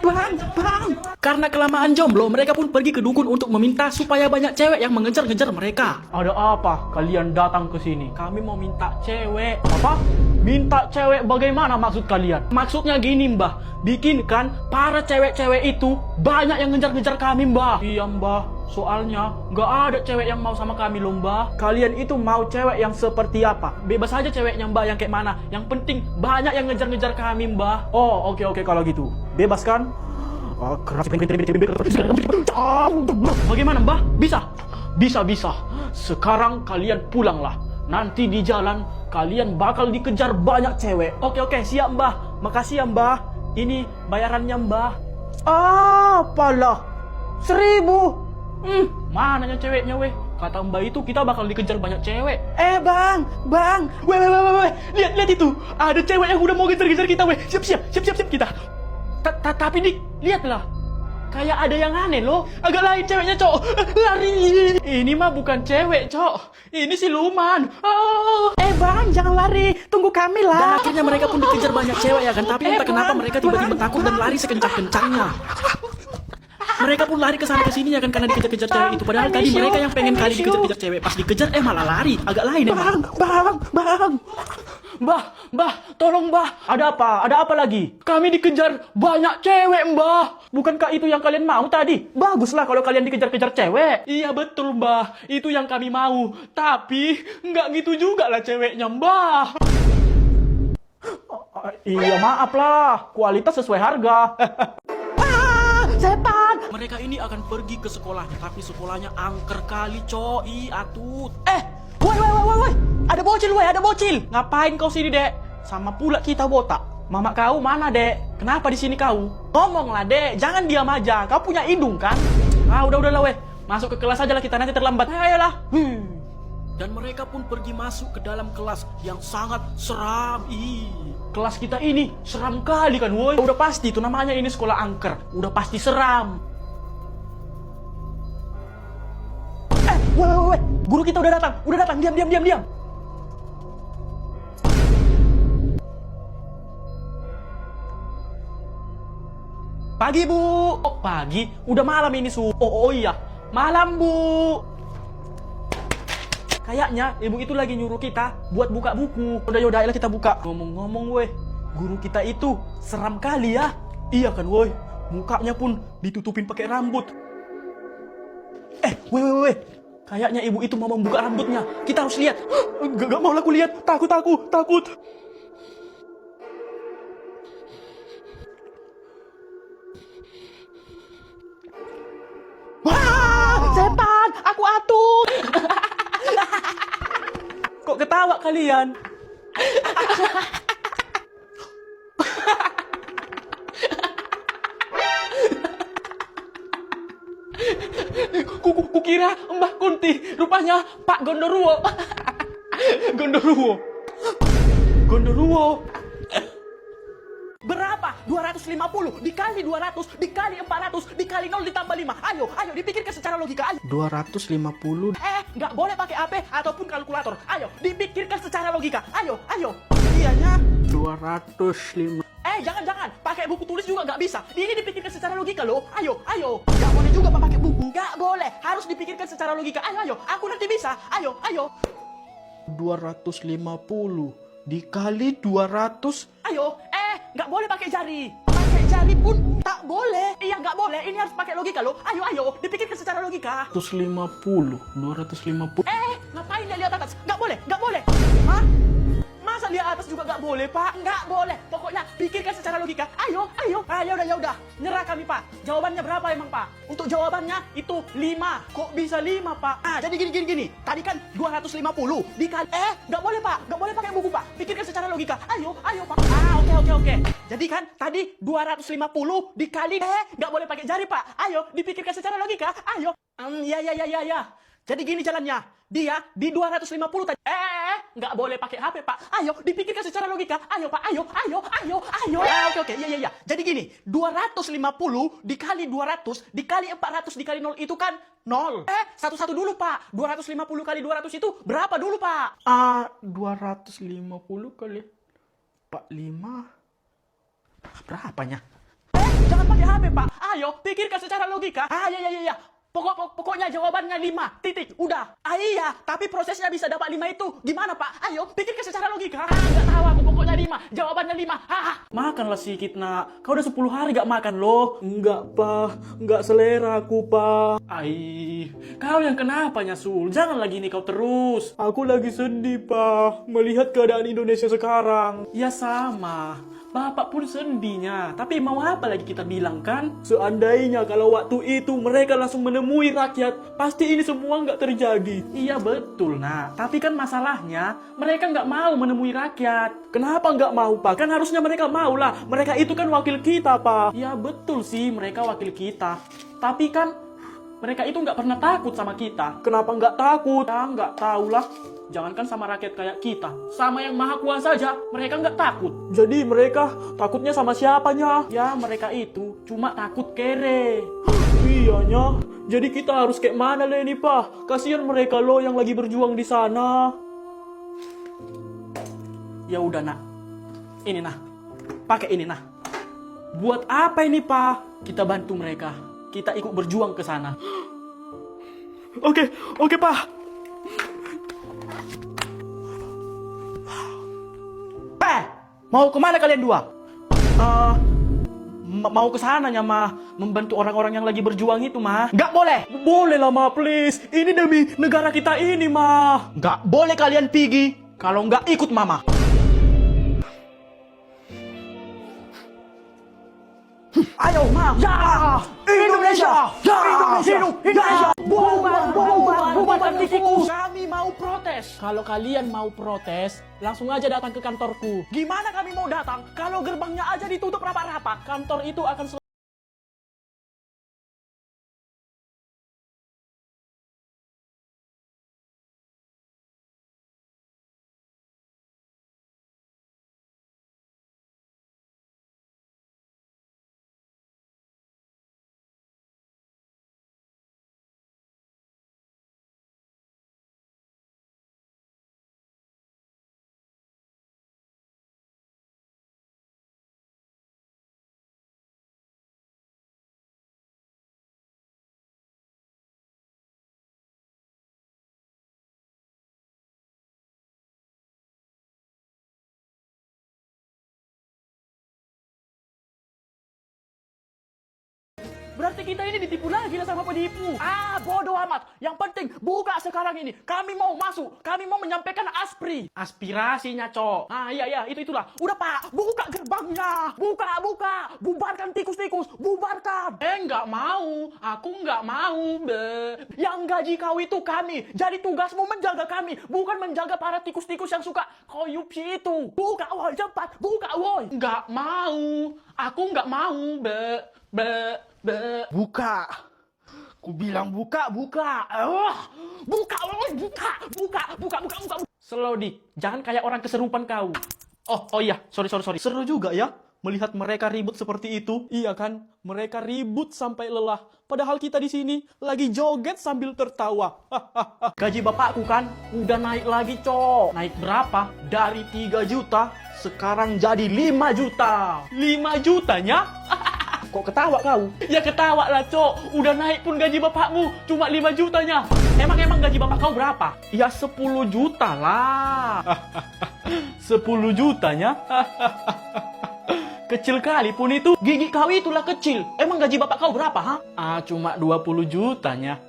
Bang. Karena kelamaan jomblo, mereka pun pergi ke dukun untuk meminta supaya banyak cewek yang mengejar-ngejar mereka. Ada apa kalian datang ke sini? Kami mau minta cewek. Apa? Minta cewek bagaimana maksud kalian? Maksudnya gini mbah, bikinkan para cewek-cewek itu banyak yang ngejar-ngejar kami mbah. Iya mbah, soalnya nggak ada cewek yang mau sama kami loh mbah. Kalian itu mau cewek yang seperti apa? Bebas aja ceweknya mbah yang kayak mana. Yang penting banyak yang ngejar-ngejar kami mbah. Oh oke kalau gitu. Bebas kan? Keras. Bagaimana mbah? Bisa? Bisa. Sekarang kalian pulanglah. Nanti di jalan kalian bakal dikejar banyak cewek. Oke, siap mbah. Makasih ya mbah. Ini bayarannya mbah. Apalah 1.000. Mananya ceweknya weh? Kata mbak itu kita bakal dikejar banyak cewek. Bang. Weh. Lihat itu. Ada cewek yang udah mau kejar-kejar kita weh. Siap kita. Tapi Dik, lihatlah. Kayak ada yang aneh loh. Agak lain ceweknya, Cok. Lari. Ini mah bukan cewek, Cok. Ini siluman. Bang, jangan lari. Tunggu kami lah. Dan akhirnya mereka pun dikejar banyak cewek ya kan. Tapi entah kenapa mereka tiba-tiba takut dan lari sekencang-kencangnya. Mereka pun lari ke sana ke sini ya kan karena dikejar-kejar cewek itu. Padahal tadi mereka yang pengen kali dikejar-kejar cewek. Pas dikejar malah lari. Agak lain emang. Bang. Mbah, tolong mbah. Ada apa lagi? Kami dikejar banyak cewek mbah. Bukankah itu yang kalian mau tadi? Baguslah kalau kalian dikejar-kejar cewek. Iya betul mbah. Itu yang kami mau. Tapi nggak gitu juga lah ceweknya mbah. Iya maaf lah. Kualitas sesuai harga. Setan. Mereka ini akan pergi ke sekolahnya. Tapi sekolahnya angker kali coy. Atut. Woi. Ada bocil. Ngapain kau sini, Dek? Sama pula kita botak. Mama kau mana, Dek? Kenapa di sini kau? Ngomonglah, Dek. Jangan diam aja. Kau punya hidung kan? Udahlah, weh. Masuk ke kelas aja lah, kita nanti terlambat. Ayolah. Dan mereka pun pergi masuk ke dalam kelas yang sangat seram. Kelas kita ini seram kali kan, woi. Udah pasti itu namanya ini sekolah angker. Udah pasti seram. Woi. Guru kita udah datang. Diam. Pagi, Bu. Oh, pagi? Udah malam ini, Su. Oh iya. Malam, Bu. Kayaknya ibu itu lagi nyuruh kita buat buka buku. Yaudah, ayolah kita buka. Ngomong-ngomong, woi. Guru kita itu seram kali ya. Iya kan, woi. Mukanya pun ditutupin pakai rambut. Woi. Kayaknya ibu itu mau membuka rambutnya. Kita harus lihat. Gak mau aku lihat. Takut. Wah, setan. Aku atut. Kok ketawa kalian? Kukira Mbah Kunti, rupanya Pak Gondoruo. Gondoruo. Berapa? 250 dikali 200 dikali 400 dikali 0 ditambah 5. Ayo dipikirkan secara logika. Ayo. 250. Nggak boleh pakai HP ataupun kalkulator. Ayo, dipikirkan secara logika. Ayo. Iyanya 205. Jangan. Pakai buku tulis juga nggak bisa. Ini dipikirkan secara logika loh. Ayo. Nggak boleh juga pakai buku. Nggak boleh. Harus dipikirkan secara logika. Ayo. Aku nanti bisa. Ayo. 250 dikali 200. Ayo. Nggak boleh pakai jari. Pakai jari pun tak boleh. Iya, nggak boleh. Ini harus pakai logika loh. Ayo. Dipikirkan secara logika. 250. Ngapain dia lihat atas? Nggak boleh. Hah? Masa lihat atas juga nggak boleh, Pak? Nggak boleh. Pokoknya pikirkan secara logika. Ayo. Yaudah. Nyerah kami, Pak. Jawabannya berapa emang, Pak? Untuk jawabannya itu 5. Kok bisa 5, Pak? Jadi gini. Tadi kan 250 dikali. Nggak boleh, Pak. Nggak boleh pakai buku, Pak. Pikirkan secara logika. Ayo, Pak. Oke. Jadi kan tadi 250 dikali. Nggak boleh pakai jari, Pak. Ayo, dipikirkan secara logika. Ayo. Ya. Jadi gini jalannya. Dia di 250 tadi. Nggak boleh pakai HP, Pak. Ayo, dipikirkan secara logika. Ayo, Pak. Ayo. Oke. Iya. Jadi gini, 250 dikali 200 dikali 400 dikali 0 itu kan 0. Satu-satu dulu, Pak. 250 kali 200 itu berapa dulu, Pak? 250 kali 45. Berapanya? Jangan pakai HP, Pak. Ayo, pikirkan secara logika. Ya. Pokoknya jawabannya 5, titik, udah. Iya, tapi prosesnya bisa dapat 5 itu gimana, Pak? Ayo, pikirkan secara logika. Nggak tahu aku, pokoknya 5, jawabannya 5. Makanlah sedikit, nak. Kau udah 10 hari gak makan loh. Enggak, Pak. Enggak selera aku, Pak. Kau yang kenapanya, Sul? Jangan lagi nih kau terus. Aku lagi sedih, Pak. Melihat keadaan Indonesia sekarang. Ya sama. Bapak pun sedihnya. Tapi mau apa lagi kita bilang kan? Seandainya kalau waktu itu mereka langsung menemui rakyat, pasti ini semua nggak terjadi. Iya betul, nak. Tapi kan masalahnya, mereka nggak mau menemui rakyat. Kenapa nggak mau, Pak? Kan harusnya mereka mau lah. Mereka itu kan wakil kita, Pak. Iya betul sih, mereka wakil kita. Tapi kan mereka itu nggak pernah takut sama kita. Kenapa nggak takut? Ya nggak tahu lah. Jangankan sama rakyat kayak kita, sama yang maha kuasa saja, mereka nggak takut. Jadi mereka takutnya sama siapanya? Ya mereka itu cuma takut kere. Iyanya, jadi kita harus kayak mana Leni, Pak? Kasihan mereka loh yang lagi berjuang di sana. Ya udah, nak. Ini nah, pakai ini nah. Buat apa ini, Pak? Kita bantu mereka. Kita ikut berjuang ke sana. Oke, Pak. Mau kemana kalian dua? Mau ke sananya, Ma. Membantu orang-orang yang lagi berjuang itu, Ma. Nggak boleh. Boleh lah, Ma, please. Ini demi negara kita ini, Ma. Nggak boleh kalian pergi kalau nggak ikut Mama. Ayo, Ma. Ya! Indonesia! Ya! Indonesia! Bubar tikus! Kami mau protes. Kalau kalian mau protes, langsung aja datang ke kantorku. Gimana kami mau datang kalau gerbangnya aja ditutup rapat-rapat? Kantor itu akan berarti kita ini ditipu lagi lah sama penipu. Bodoh amat. Yang penting buka sekarang ini. Kami mau masuk. Kami mau menyampaikan aspirasinya, Cok. Iya, itulah. Udah, Pak. Buka gerbangnya. Buka. Bubarkan tikus-tikus. Bubarkan. Nggak mau. Aku nggak mau, be. Yang gaji kau itu kami. Jadi tugasmu menjaga kami. Bukan menjaga para tikus-tikus yang suka korupsi itu. Buka, woi. Cepat. Buka, woi. Nggak mau. Aku nggak mau, be. Buka. Ku bilang buka. Buka, buka. Slow dik, jangan kayak orang keserupan kau. Oh iya, sorry. Seru juga ya melihat mereka ribut seperti itu. Iya kan? Mereka ribut sampai lelah. Padahal kita di sini lagi joget sambil tertawa. Gaji bapakku kan udah naik lagi, Cok. Naik berapa? Dari 3 juta sekarang jadi 5 juta. 5 jutanya? Kok ketawa kau? Ya ketawa lah, Cok. Udah naik pun gaji bapakmu cuma 5 jutanya. Emang gaji bapak kau berapa? Ya 10 juta lah. 10 jutanya? Kecil kali pun itu. Gigi kau itulah kecil. Emang gaji bapak kau berapa, ha? Cuma 20 jutanya.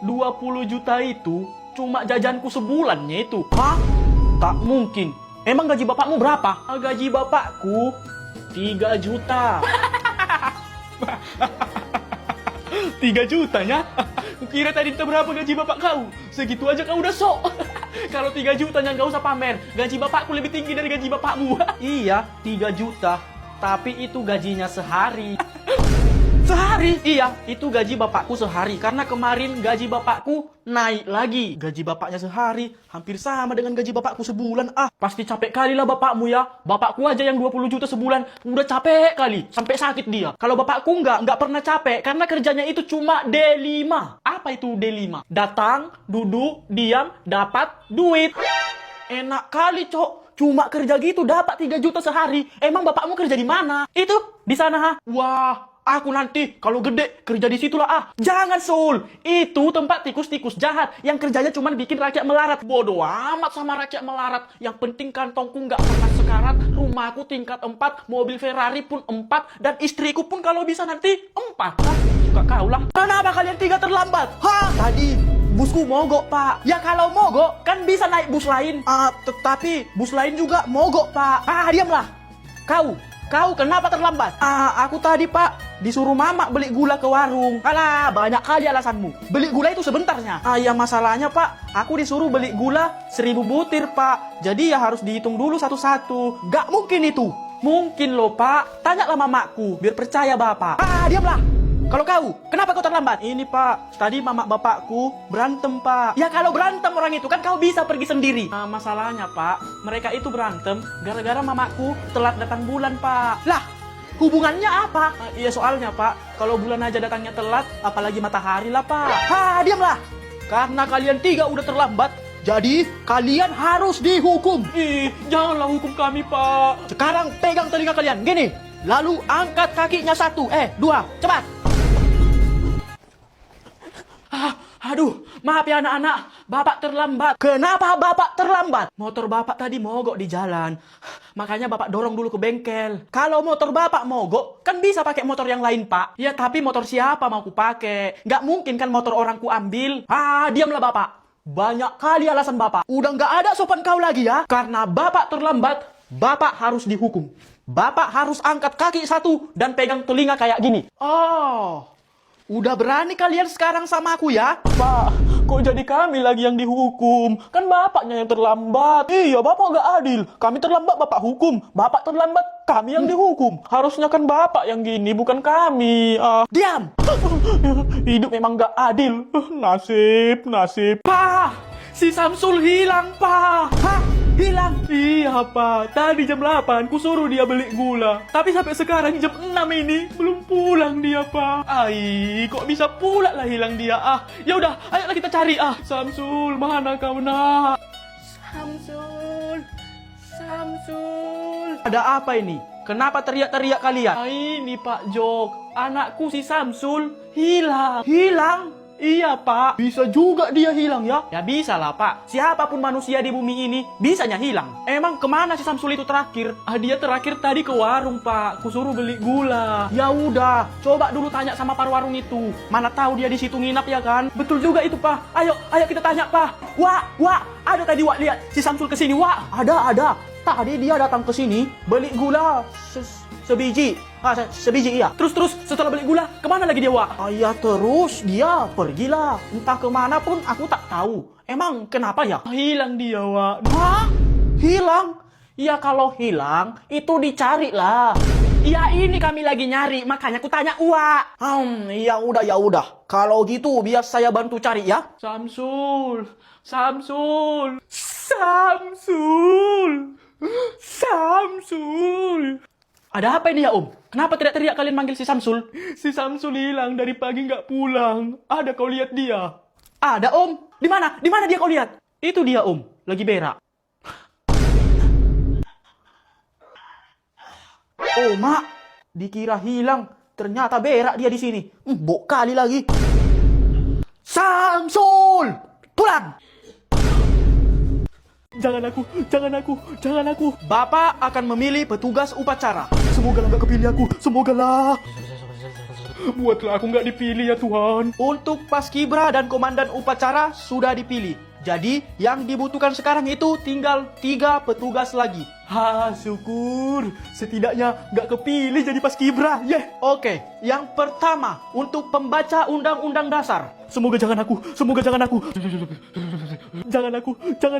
20 juta itu cuma jajanku sebulannya itu. Hah? Tak mungkin. Emang gaji bapakmu berapa? Gaji bapakku 3 juta. 3 jutanya? Kira tadi berapa gaji bapak kau? Segitu aja kau udah sok. Kalau 3 jutanya nggak usah pamer. Gaji bapakku lebih tinggi dari gaji bapakmu. Iya, 3 juta. Tapi itu gajinya sehari. Sehari? Iya, itu gaji bapakku sehari. Karena kemarin gaji bapakku naik lagi. Gaji bapaknya sehari hampir sama dengan gaji bapakku sebulan. Pasti capek kali lah bapakmu ya. Bapakku aja yang 20 juta sebulan udah capek kali. Sampai sakit dia. Kalau bapakku nggak pernah capek. Karena kerjanya itu cuma D5. Apa itu D5? Datang, duduk, diam, dapat duit. Enak kali, Cok. Cuma kerja gitu dapat 3 juta sehari. Emang bapakmu kerja di mana? Itu di sana ha. Wah, aku nanti kalau gede kerja di situlah ah. Jangan Sul, itu tempat tikus-tikus jahat yang kerjanya cuma bikin rakyat melarat. Bodoh amat sama rakyat melarat. Yang penting kantongku nggak pernah sekarat, rumahku tingkat 4, mobil Ferrari pun 4, dan istriku pun kalau bisa nanti 4. Hah? Suka kau lah. Kenapa kalian 3 terlambat? Hah? Tadi busku mogok, Pak. Ya kalau mogok kan bisa naik bus lain. Tetapi bus lain juga mogok, Pak. Diamlah. Kau kenapa terlambat? Aku tadi, Pak, disuruh mama beli gula ke warung. Alah, banyak kali alasanmu. Beli gula itu sebentarnya. Ya masalahnya, Pak, aku disuruh beli gula 1000 butir, Pak. Jadi ya harus dihitung dulu satu-satu. Gak mungkin itu. Mungkin loh, Pak. Tanyalah mamaku, biar percaya Bapak. Diamlah. Kalau kau, kenapa kau terlambat? Ini, Pak, tadi mama bapakku berantem, Pak. Ya kalau berantem orang itu kan kau bisa pergi sendiri. Masalahnya, Pak, mereka itu berantem gara-gara mamaku telat datang bulan, Pak. Lah, hubungannya apa? Iya soalnya, Pak, kalau bulan aja datangnya telat, apalagi matahari lah, Pak. Diamlah. Karena kalian 3 udah terlambat, jadi kalian harus dihukum. Janganlah hukum kami, Pak. Sekarang pegang telinga kalian, gini. Lalu angkat kakinya 1, 2, cepat. Aduh, maaf ya anak-anak, Bapak terlambat. Kenapa Bapak terlambat? Motor Bapak tadi mogok di jalan. Makanya Bapak dorong dulu ke bengkel. Kalau motor Bapak mogok, kan bisa pakai motor yang lain, Pak. Ya, tapi motor siapa mau ku pakai? Nggak mungkin kan motor orang ku ambil. Diamlah Bapak. Banyak kali alasan Bapak. Udah nggak ada sopan kau lagi ya. Karena Bapak terlambat, Bapak harus dihukum. Bapak harus angkat kaki 1 dan pegang telinga kayak gini. Udah berani kalian sekarang sama aku ya? Pak, kok jadi kami lagi yang dihukum? Kan bapaknya yang terlambat. Iya, bapak gak adil. Kami terlambat, bapak hukum. Bapak terlambat, kami yang dihukum. Harusnya kan bapak yang gini, bukan kami. Diam! Hidup memang gak adil. Nasib. Pak, si Samsul hilang, Pak. Hah? Hilang? Iya, Pak. Tadi jam 8, ku suruh dia beli gula. Tapi sampai sekarang jam 6 ini, belum pulang dia, Pak. Kok bisa pula lah hilang dia? Ya udah, ayolah kita cari. Samsul, mana kau nak? Samsul. Ada apa ini? Kenapa teriak-teriak kalian? Ini Pak Jok, anakku si Samsul hilang. Hilang? Iya, Pak. Bisa juga dia hilang ya? Ya bisa lah, Pak. Siapapun manusia di bumi ini bisanya hilang. Emang kemana si Samsul itu terakhir? Dia terakhir tadi ke warung, Pak. Kusuruh beli gula. Ya udah, coba dulu tanya sama par warung itu. Mana tahu dia di situ nginap ya kan? Betul juga itu, Pak. Ayo kita tanya, Pak. Wak, ada tadi Wak lihat si Samsul kesini, Wak. Ada. Tadi dia datang ke sini beli gula sebiji. Sebiji iya. Terus setelah beli gula, kemana lagi dia, Wak? Ya terus dia pergilah. Entah kemana pun aku tak tahu. Emang kenapa ya? Hilang dia, Wak. Hah? Hilang? Ya kalau hilang, itu dicari lah. Ya ini kami lagi nyari, makanya aku tanya Wak. Ya udah. Kalau gitu biar saya bantu cari ya. Samsul. Ada apa ini ya, Om? Kenapa teriak-teriak kalian manggil si Samsul? Si Samsul hilang dari pagi nggak pulang. Ada kau lihat dia? Ada, Om. Di mana? Di mana dia kau lihat? Itu dia, Om. Lagi berak. Oh, Mak. Dikira hilang. Ternyata berak dia di sini. Bok kali lagi. Samsul! Pulang! Jangan aku. Bapak akan memilih petugas upacara. Semoga nggak kepilih aku. Semogalah. Buatlah aku nggak dipilih ya Tuhan. Untuk Paskibra dan Komandan Upacara sudah dipilih. Jadi yang dibutuhkan sekarang itu tinggal 3 petugas lagi. Syukur. Setidaknya nggak kepilih jadi Paskibra. Oke, yang pertama untuk pembaca Undang-Undang Dasar. Semoga jangan aku. Jangan.